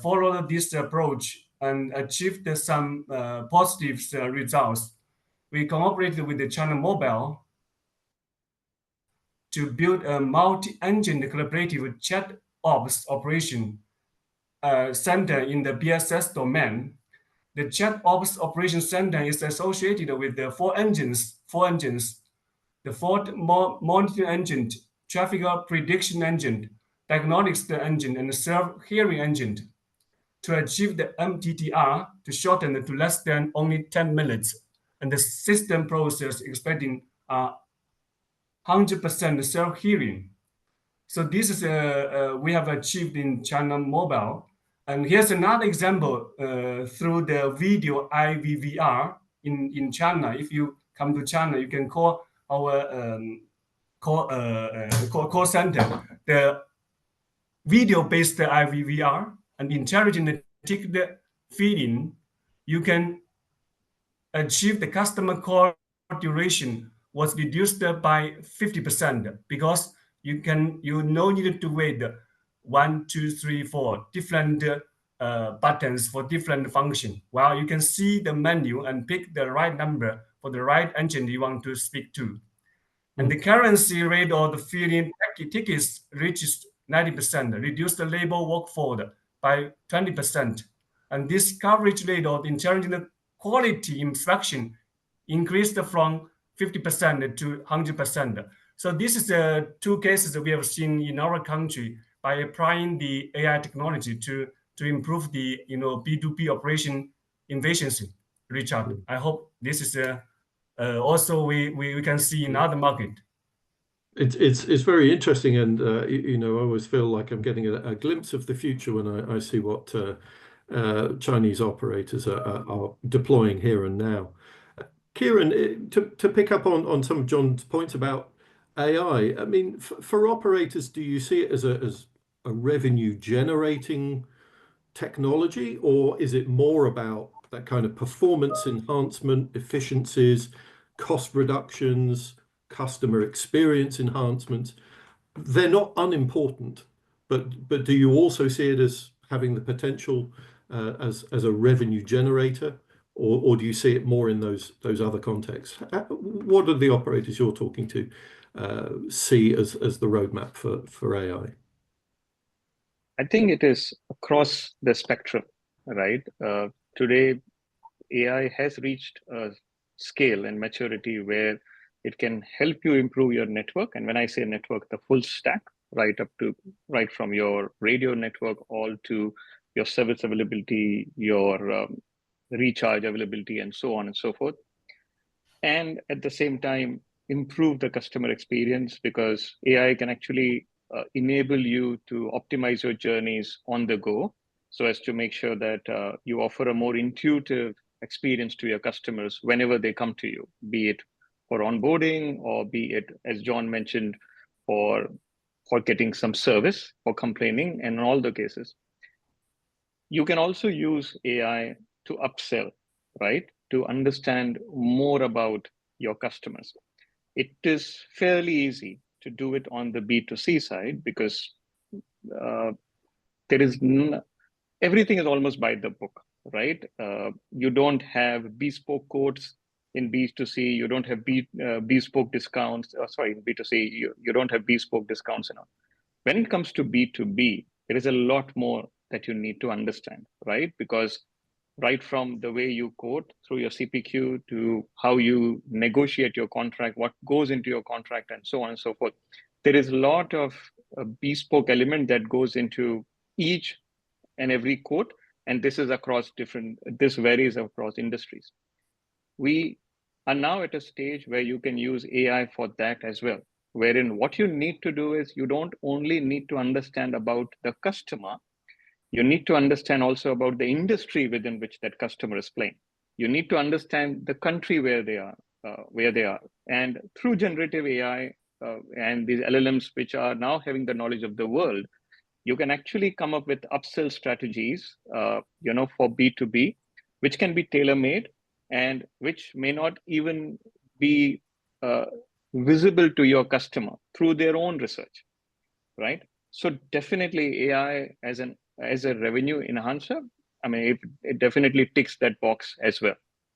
followed this approach and achieved some positive results. We cooperated with the China Mobile to build a multi-engine collaborative chat ops operation center in the BSS domain. The chat ops operation center is associated with the four engines, the fault monitoring engine, traffic prediction engine, diagnostics engine, and the self-hearing engine to achieve the MTTR to shorten to less than only 10 minutes, and the system process expecting 100% self-hearing. So this is we have achieved in China Mobile. And here's another example through the video IVVR in China. If you come to China, you can call our call center. The video-based IVVR and intelligent ticket feeding, you can achieve the customer call duration was reduced by 50% because you no need to wait 1, 2, 3, 4 different buttons for different function. While you can see the menu and pick the right number for the right engine you want to speak to. And the currency rate of the filling tickets reaches 90%, reduce the labor workforce by 20%. And this coverage rate of intelligent quality inspection increased from 50% to 100%. So this is the two cases that we have seen in our country by applying the AI technology to improve the B2B operation efficiency. Richard, I hope this is also we can see in other market. It's very interesting, and I always feel like I'm getting a glimpse of the future when I see what Chinese operators are deploying here and now. Kieran, to pick up on some of John's points about AI, I mean, for operators, do you see it as a revenue generating technology, or is it more about that kind of performance enhancement, efficiencies, cost reductions, customer experience enhancements? They're not unimportant, but do you also see it as having the potential as a revenue generator, or do you see it more in those other contexts? What are the operators you're talking to see as the roadmap for AI? I think it is across the spectrum, right? Today, AI has reached a scale and maturity where it can help you improve your network. And when I say network, the full stack, right from your radio network all to your service availability, your recharge availability, and so on and so forth. And at the same time, improve the customer experience, because AI can actually enable you to optimize your journeys on the go, so as to make sure that you offer a more intuitive experience to your customers whenever they come to you, be it for onboarding or be it, as John mentioned, for getting some service, for complaining, and in all the cases. You can also use AI to upsell, right? To understand more about your customers. It is fairly easy to do it on the B2C side, because everything is almost by the book, right? You don't have bespoke quotes in B2C. You don't have bespoke discounts. In B2C, you don't have bespoke discounts and all. When it comes to B2B, there is a lot more that you need to understand, right? Because right from the way you quote through your CPQ to how you negotiate your contract, what goes into your contract, and so on and so forth, there is a lot of bespoke element that goes into each and every quote, and this varies across industries. We are now at a stage where you can use AI for that as well, wherein what you need to do is you don't only need to understand about the customer, you need to understand also about the industry within which that customer is playing. You need to understand the country where they are. And through generative AI and these LLMs, which are now having the knowledge of the world, you can actually come up with upsell strategies, for B2B, which can be tailor-made and which may not even be visible to your customer through their own research, right? So definitely AI as a revenue enhancer, I mean, it definitely ticks that box as well,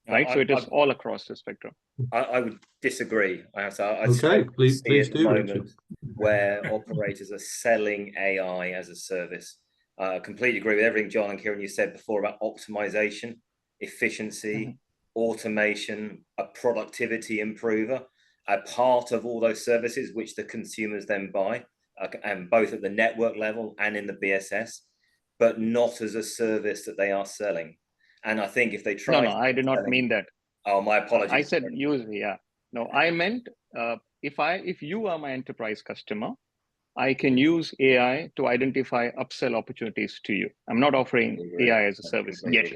right? So it is all across the spectrum. I would disagree. Okay, please do, Richard. Where operators are selling AI as a service. Completely agree with everything John and Kieran you said before about optimization, efficiency, automation, a productivity improver, a part of all those services which the consumers then buy, and both at the network level and in the BSS, but not as a service that they are selling. And I think if they try... No, I did not mean that. Oh, my apologies. I said use, yeah. No, I meant if you are my enterprise customer, I can use AI to identify upsell opportunities to you. I'm not offering AI as a service yet.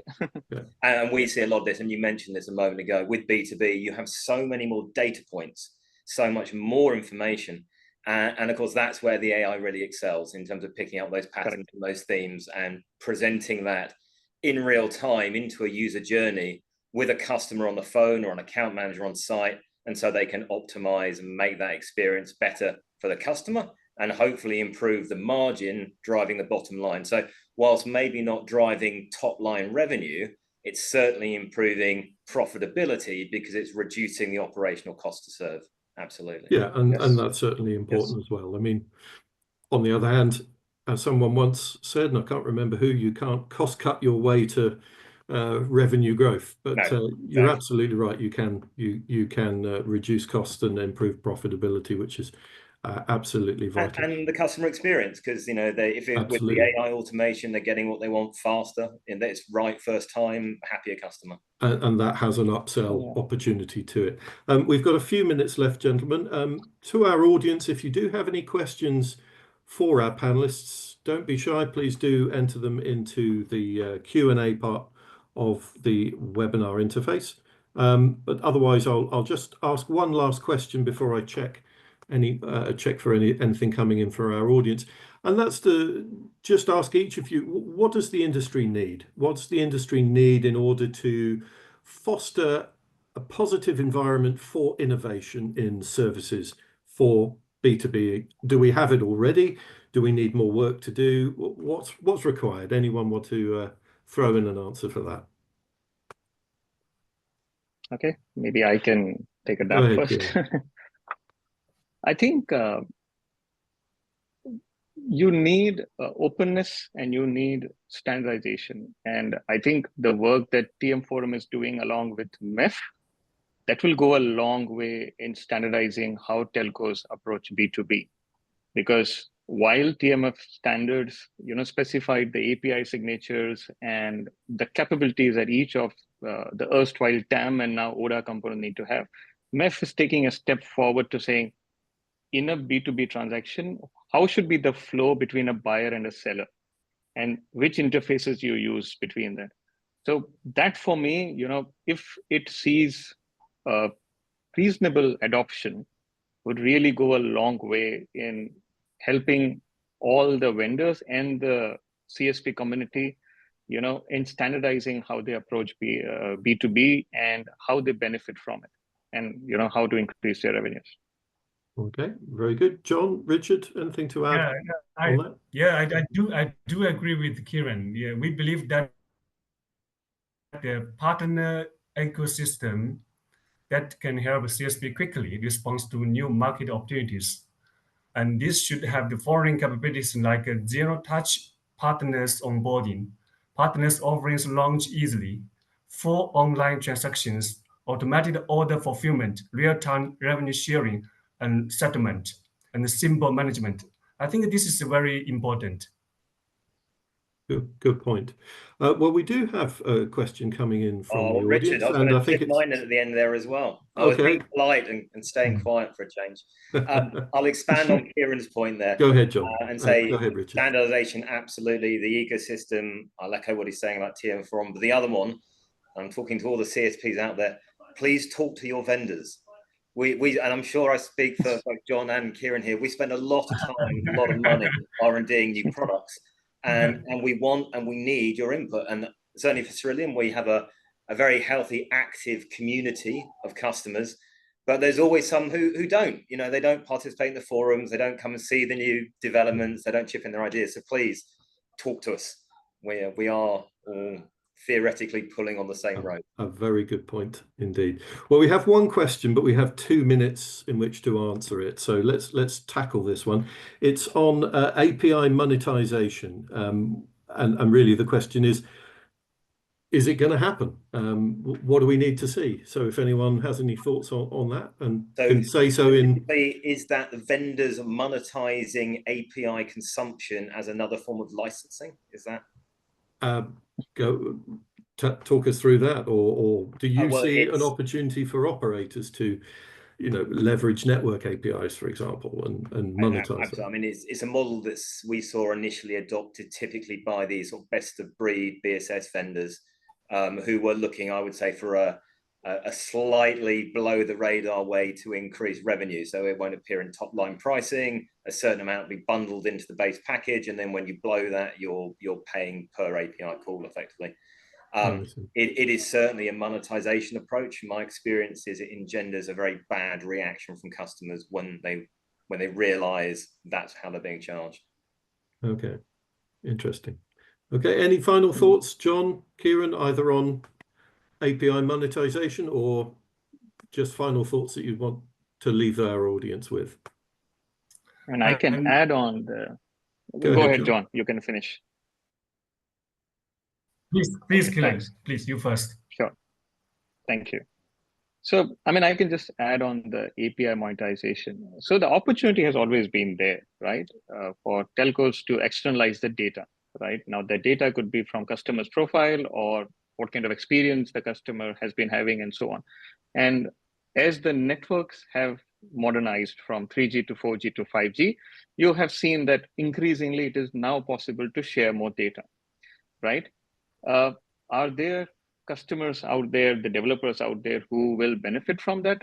And we see a lot of this, and you mentioned this a moment ago, with B2B, you have so many more data points, so much more information. And of course, that's where the AI really excels in terms of picking up those patterns and those themes and presenting that in real time into a user journey with a customer on the phone or an account manager on site. And so they can optimize and make that experience better for the customer and hopefully improve the margin, driving the bottom line. So whilst maybe not driving top line revenue, it's certainly improving profitability because it's reducing the operational cost to serve. Absolutely. Yeah, and that's certainly important as well. I mean, on the other hand, as someone once said, and I can't remember who, you can't cost cut your way to revenue growth, but you're absolutely right. You can reduce cost and improve profitability, which is absolutely vital. And the customer experience, because with the AI automation, they're getting what they want faster, and it's right first time, happier customer. And that has an upsell opportunity to it. We've got a few minutes left, gentlemen. To our audience, if you do have any questions for our panelists, don't be shy. Please do enter them into the Q&A part of the webinar interface. But otherwise, I'll just ask one last question before I check for anything coming in for our audience, and that's to just ask each of you, what does the industry need? What's the industry need in order to foster a positive environment for innovation in services for B2B? Do we have it already? Do we need more work to do? What's required? Anyone want to throw in an answer for that? Okay, maybe I can take a dab first. I think you need openness and you need standardization. And I think the work that TM Forum is doing along with MEF, that will go a long way in standardizing how telcos approach B2B. Because while TMF standards, specified the API signatures and the capabilities that each of the erstwhile TAM and now ODA component need to have, MEF is taking a step forward to saying, in a B2B transaction, how should be the flow between a buyer and a seller, and which interfaces you use between them. So that for me, if it sees reasonable adoption, would really go a long way in helping all the vendors and the CSP community, in standardizing how they approach B2B and how they benefit from it, and how to increase their revenues. Okay, very good. John, Richard, anything to add on that? Yeah, I do agree with Kieran. Yeah, we believe that the partner ecosystem that can help CSP quickly respond to new market opportunities. And this should have the following capabilities like a zero-touch partners onboarding, partners offerings launch easily, full online transactions, automatic order fulfillment, real-time revenue sharing and settlement, and simple management. I think this is very important. Good point. Well, we do have a question coming in from the Richard, audience, I was going to tip mine at the end there as well. I was being polite and staying quiet for a change. I'll expand on Kieran's point there. Go ahead, John. And say, go ahead, Richard. Standardization, absolutely. The ecosystem, I'll echo what he's saying about TM Forum, but the other one, I'm talking to all the CSPs out there, please talk to your vendors. And I'm sure I speak for both John and Kieran here, we spend a lot of time, a lot of money R&Ding new products. And we want and we need your input. And certainly for Cerillion, we have a very healthy, active community of customers. But there's always some who don't. They don't participate in the forums. They don't come and see the new developments. They don't chip in their ideas. So please talk to us. We are all theoretically pulling on the same road. A very good point indeed. Well, we have one question, but we have 2 minutes in which to answer it. So let's tackle this one. It's on API monetization. And really the question is it going to happen? What do we need to see? So if anyone has any thoughts on that and can say so in... Is that the vendors monetizing API consumption as another form of licensing? Is that... talk us through that, or do you see an opportunity for operators to leverage network APIs, for example, and monetize them? I mean, it's a model that we saw initially adopted typically by these sort of best of breed BSS vendors who were looking, I would say, for a slightly below the radar way to increase revenue. So it won't appear in top line pricing, a certain amount will be bundled into the base package. And then when you blow that, you're paying per API call effectively. It is certainly a monetization approach. My experience is it engenders a very bad reaction from customers when they realize that's how they're being charged. Okay, interesting. Okay, any final thoughts, John, Kieran, either on API monetization or just final thoughts that you want to leave our audience with? And I can add on the... Go ahead, John. You can finish. Please, Kieran. Please, you first. Sure. Thank you. So, I mean, I can just add on the API monetization. So the opportunity has always been there, right? For telcos to externalize the data, right? Now, the data could be from customer's profile or what kind of experience the customer has been having and so on. And as the networks have modernized from 3G to 4G to 5G, you have seen that increasingly it is now possible to share more data, right? Are there customers out there, the developers out there who will benefit from that?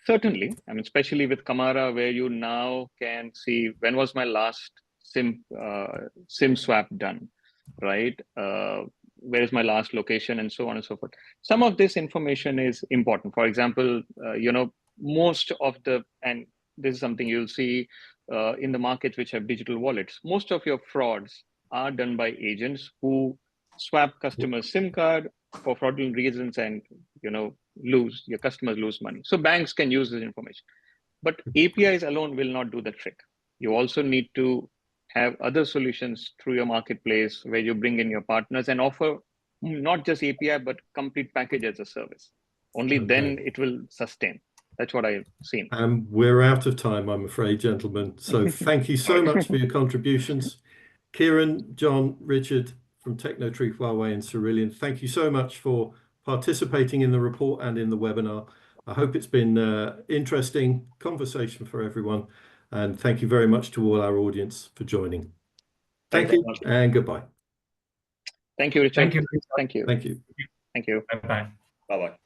Certainly. I mean, especially with Kamara, where you now can see when was my last SIM swap done, right? Where is my last location and so on and so forth. Some of this information is important. For example, most of the, and this is something you'll see in the markets which have digital wallets, most of your frauds are done by agents who swap customer SIM card for fraudulent reasons and your customers lose money. So banks can use this information, but APIs alone will not do the trick. You also need to have other solutions through your marketplace where you bring in your partners and offer not just API but complete package as a service. Only then it will sustain. That's what I've seen. We're out of time, I'm afraid, gentlemen. So thank you so much for your contributions. Kieran, John, Richard from Technotree, Huawei and Cerillion, thank you so much for participating in the report and in the webinar. I hope it's been an interesting conversation for everyone. And thank you very much to all our audience for joining. Thank you and goodbye. Thank you, Richard. Thank you. Thank you. Thank you. Thank you. Bye-bye. Bye-bye.